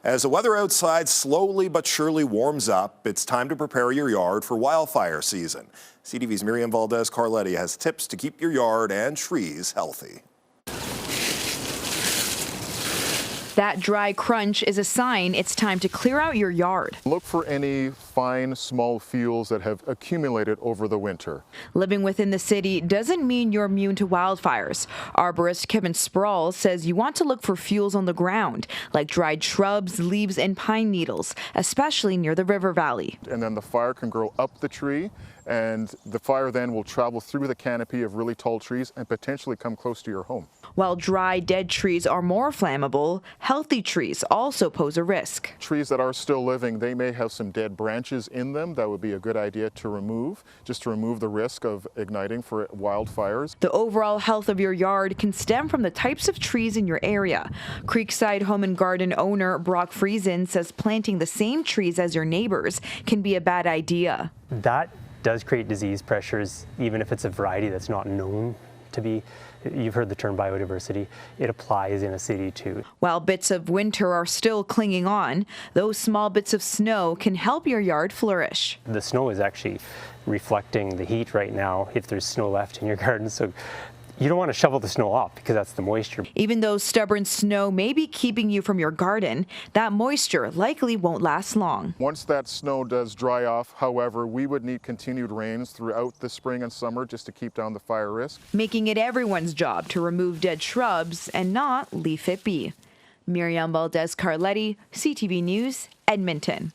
As the weather outside slowly but surely warms up, it's time to prepare your yard for wildfire season. CTV's Miriam Valdez-Carletti has tips to keep your yard and trees healthy. That dry crunch is a sign it's time to clear out your yard. Look for any fine, small fuels that have accumulated over the winter. Living within the city doesn't mean you're immune to wildfires. Arborist Kevin Sproule says you want to look for fuels on the ground, like dried shrubs, leaves, and pine needles, especially near the river valley. And then the fire can grow up the tree, and the fire then will travel through the canopy of really tall trees and potentially come close to your home. While dry, dead trees are more flammable, healthy trees also pose a risk. Trees that are still living, they may have some dead branches in them. That would be a good idea to remove, just to remove the risk of igniting for wildfires. The overall health of your yard can stem from the types of trees in your area. Creekside Home and Garden owner Brock Friesen says planting the same trees as your neighbors can be a bad idea. That does create disease pressures, even if it's a variety that's not known to be. You've heard the term biodiversity. It applies in a city too. While bits of winter are still clinging on, those small bits of snow can help your yard flourish. The snow is actually reflecting the heat right now if there's snow left in your garden. So you don't want to shovel the snow off because that's the moisture. Even though stubborn snow may be keeping you from your garden, that moisture likely won't last long. Once that snow does dry off, however, we would need continued rains throughout the spring and summer just to keep down the fire risk. Making it everyone's job to remove dead shrubs and not leave it be. Miriam Valdez-Carletti, CTV News, Edmonton.